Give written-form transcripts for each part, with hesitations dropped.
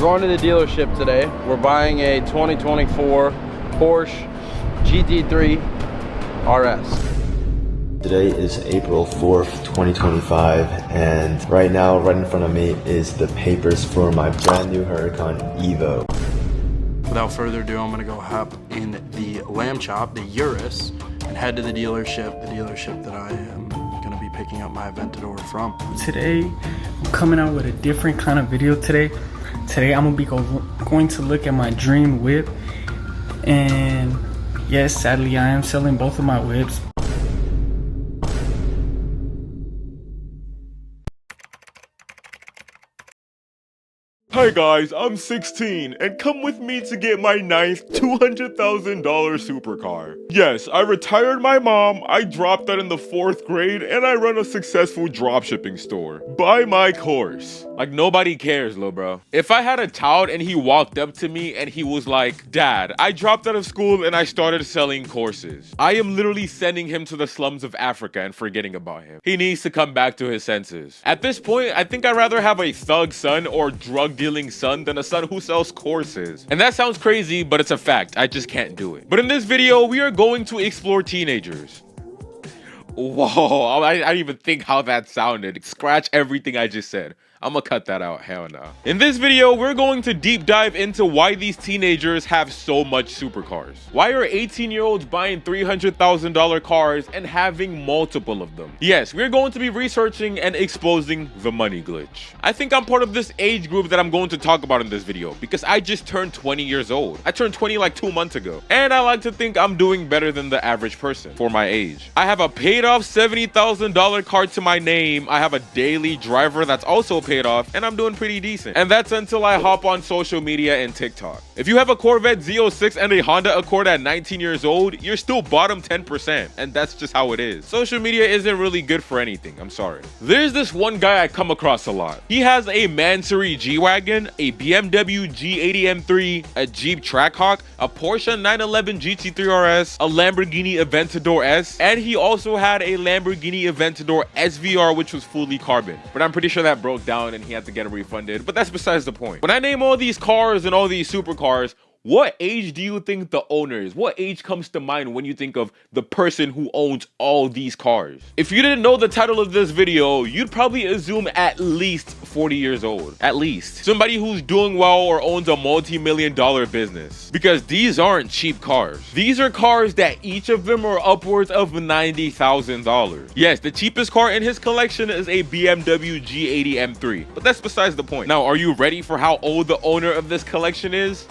going to the dealership today. We're buying a 2024 Porsche GT3 RS. Today is April 4th, 2025, and right now, right in front of me is the papers for my brand new Huracan Evo. Without further ado, I'm gonna go hop in the lamb chop, the Urus, and head to the dealership that I am gonna be picking up my Aventador from. Today, I'm coming out with a different kind of video today. Today, I'm gonna be going to look at my dream whip, and yes, sadly, I am selling both of my whips. Hi guys, I'm 16 and come with me to get my ninth $200,000 supercar. Yes, I retired my mom, I dropped out in the 4th grade, and I run a successful dropshipping store. Buy my course. Like, nobody cares, lil bro. If I had a child and he walked up to me and he was like, "Dad, I dropped out of school and I started selling courses," I am literally sending him to the slums of Africa and forgetting about him. He needs to come back to his senses. At this point, I think I'd rather have a thug son or drug dealing son than a son who sells courses. And that sounds crazy, but it's a fact. I just can't do it. But in this video, we are going to explore teenagers. Whoa, I didn't even think how that sounded. Scratch everything I just said. I'm gonna cut that out, hell no. In this video, we're going to deep dive into why these teenagers have so much supercars. Why are 18-year-olds buying $300,000 cars and having multiple of them? Yes, we're going to be researching and exposing the money glitch. I think I'm part of this age group that I'm going to talk about in this video because I just turned 20 years old. I turned 20 like 2 months ago. And I like to think I'm doing better than the average person for my age. I have a paid off $70,000 car to my name. I have a daily driver that's also paid off, and I'm doing pretty decent. And that's until I hop on social media and TikTok. If you have a Corvette Z06 and a Honda Accord at 19 years old, you're still bottom 10%, and that's just how it is. Social media isn't really good for anything, I'm sorry. There's this one guy I come across a lot. He has a Mansory G-Wagon, a BMW G80 M3, a Jeep Trackhawk, a Porsche 911 GT3 RS, a Lamborghini Aventador S, and he also had a Lamborghini Aventador SVR, which was fully carbon. But I'm pretty sure that broke down and he had to get it refunded, but that's besides the point. When I name all these cars and all these supercars, what age do you think the owner is? What age comes to mind when you think of the person who owns all these cars? If you didn't know the title of this video, you'd probably assume at least 40 years old. At least. Somebody who's doing well or owns a multi-million-dollar business. Because these aren't cheap cars. These are cars that each of them are upwards of $90,000. Yes, the cheapest car in his collection is a BMW G80 M3, but that's besides the point. Now, are you ready for how old the owner of this collection is?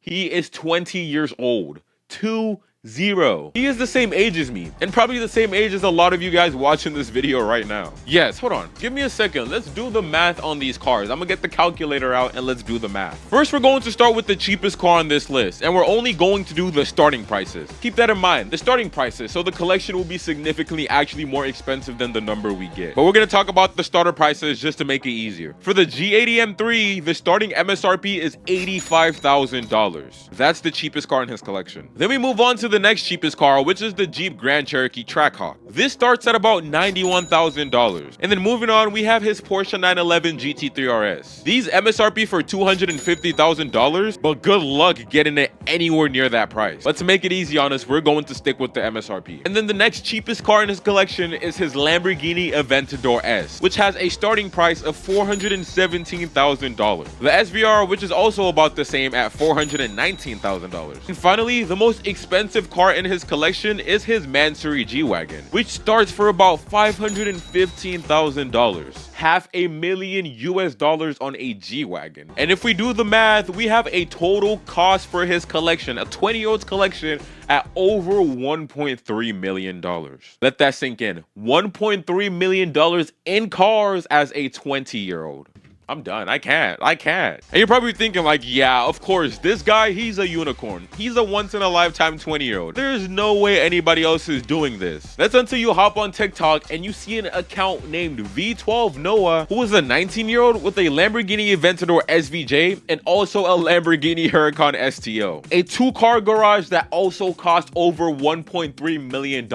He is 20 years old. 20. He is the same age as me, and probably the same age as a lot of you guys watching this video right now. Yes, hold on. Give me a second. Let's do the math on these cars. I'm gonna get the calculator out and let's do the math. First, we're going to start with the cheapest car on this list, and we're only going to do the starting prices. Keep that in mind, the starting prices, so the collection will be significantly actually more expensive than the number we get. But we're gonna talk about the starter prices just to make it easier. For the G80 M3, the starting MSRP is $85,000. That's the cheapest car in his collection. Then we move on to the next cheapest car, which is the Jeep Grand Cherokee Trackhawk. This starts at about $91,000. And then moving on, we have his Porsche 911 GT3 RS. These MSRP for $250,000, but good luck getting it anywhere near that price. Let's make it easy on us, we're going to stick with the MSRP. And then the next cheapest car in his collection is his Lamborghini Aventador S, which has a starting price of $417,000. The SVR, which is also about the same at $419,000. And finally, the most expensive car in his collection is his Mansory G-Wagon, which starts for about $515,000. $500,000 on a G-Wagon. And if we do the math, we have a total cost for his collection, a 20-year-old's collection, at over $1.3 million. Let that sink in. $1.3 million in cars as a 20-year-old. I'm done. I can't. And you're probably thinking like, yeah, of course, this guy, he's a unicorn. He's a once-in-a-lifetime 20-year-old. There's no way anybody else is doing this. That's until you hop on TikTok and you see an account named V12 Noah, who is a 19-year-old with a Lamborghini Aventador SVJ and also a Lamborghini Huracan STO. A two-car garage that also cost over $1.3 million.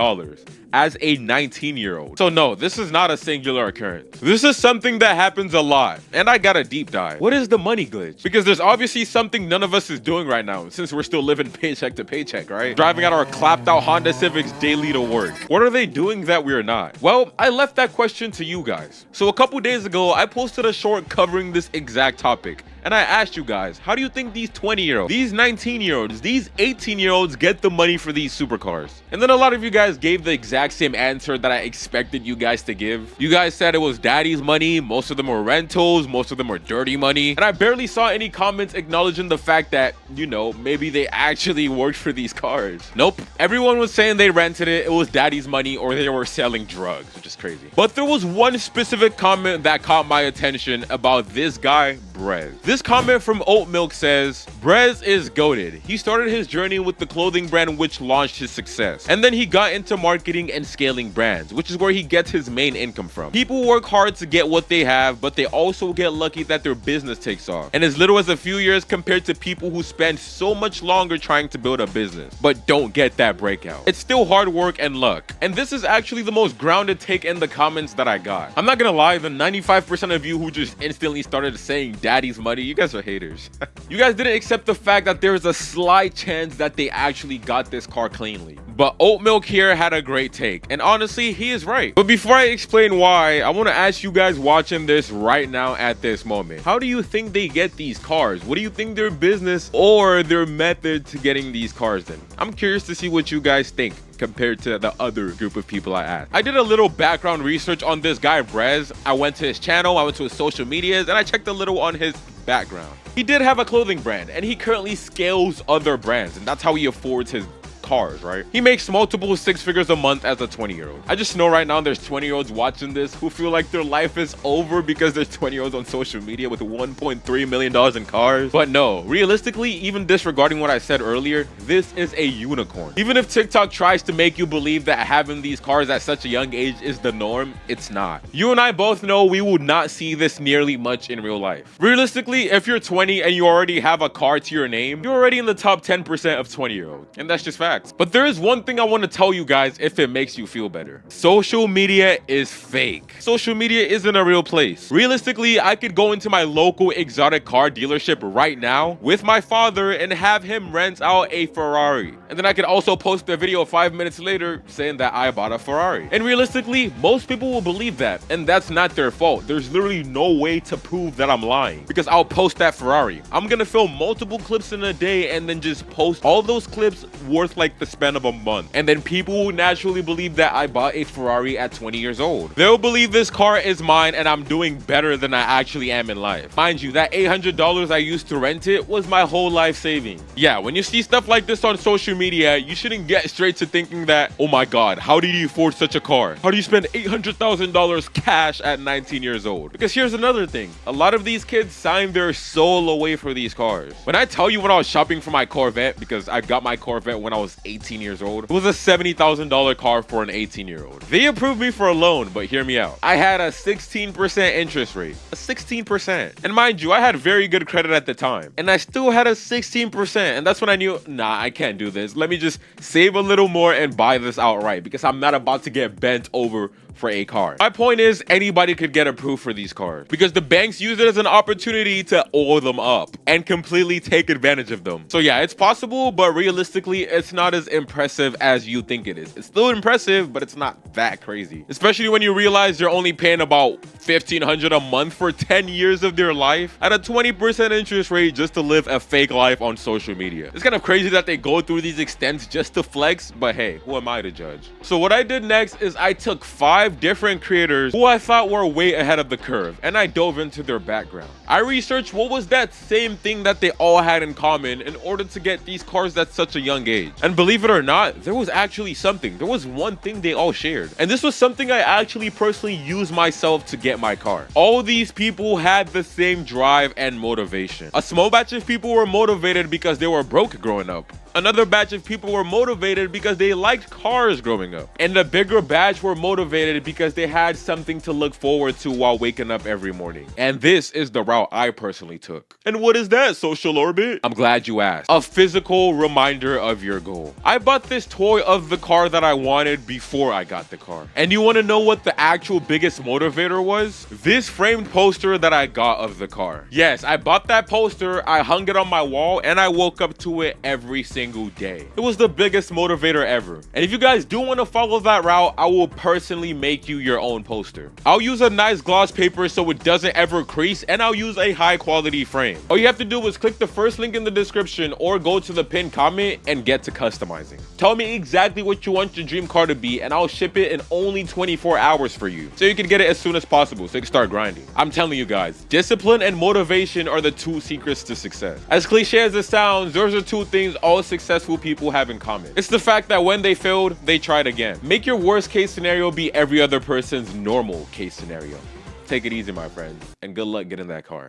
as a 19-year-old. So no, this is not a singular occurrence. This is something that happens a lot, and I got a deep dive. What is the money glitch? Because there's obviously something none of us is doing right now, since we're still living paycheck to paycheck, right? Driving out our clapped out Honda Civics daily to work. What are they doing that we're not? Well, I left that question to you guys. So a couple days ago, I posted a short covering this exact topic. And I asked you guys, how do you think these 20-year-olds, these 19-year-olds, these 18-year-olds get the money for these supercars? And then a lot of you guys gave the exact same answer that I expected you guys to give. You guys said it was daddy's money, most of them were rentals, most of them were dirty money. And I barely saw any comments acknowledging the fact that, you know, maybe they actually worked for these cars. Nope. Everyone was saying they rented it was daddy's money, or they were selling drugs, which is crazy. But there was one specific comment that caught my attention about this guy, Brez. This comment from Oat Milk says, Brez is goated. He started his journey with the clothing brand which launched his success. And then he got into marketing and scaling brands, which is where he gets his main income from. People work hard to get what they have, but they also get lucky that their business takes off. And as little as a few years compared to people who spend so much longer trying to build a business, but don't get that breakout. It's still hard work and luck. And this is actually the most grounded take in the comments that I got. I'm not gonna lie, the 95% of you who just instantly started saying daddy's money, you guys are haters. You guys didn't accept the fact that there is a slight chance that they actually got this car cleanly. But Oat Milk here had a great take, and honestly, he is right. But before I explain why, I want to ask you guys watching this right now at this moment, how do you think they get these cars? What do you think their business or their method to getting these cars in? I'm curious to see what you guys think compared to the other group of people I asked. I did a little background research on this guy Brez. I went to his channel, I went to his social medias, and I checked a little on his background. He did have a clothing brand, and he currently scales other brands, and that's how he affords his cars, right? He makes multiple six figures a month as a 20-year-old. I just know right now there's 20-year-olds watching this who feel like their life is over because there's 20-year-olds on social media with $1.3 million in cars. But no, realistically, even disregarding what I said earlier, this is a unicorn. Even if TikTok tries to make you believe that having these cars at such a young age is the norm, it's not. You and I both know we will not see this nearly much in real life. Realistically, if you're 20 and you already have a car to your name, you're already in the top 10% of 20-year-olds. And that's just fact. But there is one thing I want to tell you guys if it makes you feel better. Social media is fake. Social media isn't a real place. Realistically, I could go into my local exotic car dealership right now with my father and have him rent out a Ferrari. And then I could also post a video 5 minutes later saying that I bought a Ferrari. And realistically, most people will believe that. And that's not their fault. There's literally no way to prove that I'm lying because I'll post that Ferrari. I'm gonna film multiple clips in a day and then just post all those clips worth like the span of a month, and then people will naturally believe that I bought a Ferrari at 20 years old. They'll believe this car is mine and I'm doing better than I actually am in life. Mind you, that $800 I used to rent it was my whole life saving. Yeah, when you see stuff like this on social media, you shouldn't get straight to thinking that, oh my god, how did you afford such a car? How do you spend $800,000 cash at 19 years old? Because here's another thing, a lot of these kids sign their soul away for these cars. When I tell you when I was shopping for my Corvette, because I got my Corvette when I was 18 years old, it was a $70,000 car for an 18-year-old. They approved me for a loan, but hear me out. I had a 16% interest rate. A 16%. And mind you, I had very good credit at the time. And I still had a 16%. And that's when I knew, nah, I can't do this. Let me just save a little more and buy this outright because I'm not about to get bent over for a car. My point is, anybody could get approved for these cars because the banks use it as an opportunity to oil them up and completely take advantage of them. So yeah, it's possible, but realistically, it's not as impressive as you think it is. It's still impressive, but it's not that crazy. Especially when you realize you're only paying about $1,500 a month for 10 years of their life at a 20% interest rate just to live a fake life on social media. It's kind of crazy that they go through these extents just to flex, but hey, who am I to judge? So what I did next is I took 5 different creators who I thought were way ahead of the curve, and I dove into their background. I researched what was that same thing that they all had in common in order to get these cars at such a young age. And believe it or not, there was actually something. There was one thing they all shared. And this was something I actually personally used myself to get my car. All these people had the same drive and motivation. A small batch of people were motivated because they were broke growing up. Another batch of people were motivated because they liked cars growing up. And the bigger batch were motivated because they had something to look forward to while waking up every morning. And this is the route I personally took. And what is that, Social Orbit? I'm glad you asked. A physical reminder of your goal. I bought this toy of the car that I wanted before I got the car. And you want to know what the actual biggest motivator was? This framed poster that I got of the car. Yes, I bought that poster, I hung it on my wall, and I woke up to it every single day. It was the biggest motivator ever. And if you guys do want to follow that route, I will personally make you your own poster. I'll use a nice gloss paper so it doesn't ever crease, and I'll use a high quality frame. All you have to do is click the first link in the description or go to the pinned comment and get to customizing. Tell me exactly what you want your dream car to be, and I'll ship it in only 24 hours for you, so you can get it as soon as possible so you can start grinding. I'm telling you guys, discipline and motivation are the two secrets to success. As cliche as it sounds, those are two things all successful people have in common. It's the fact that when they failed, they tried again. Make your worst case scenario be every other person's normal case scenario. Take it easy, my friends, and good luck getting that car.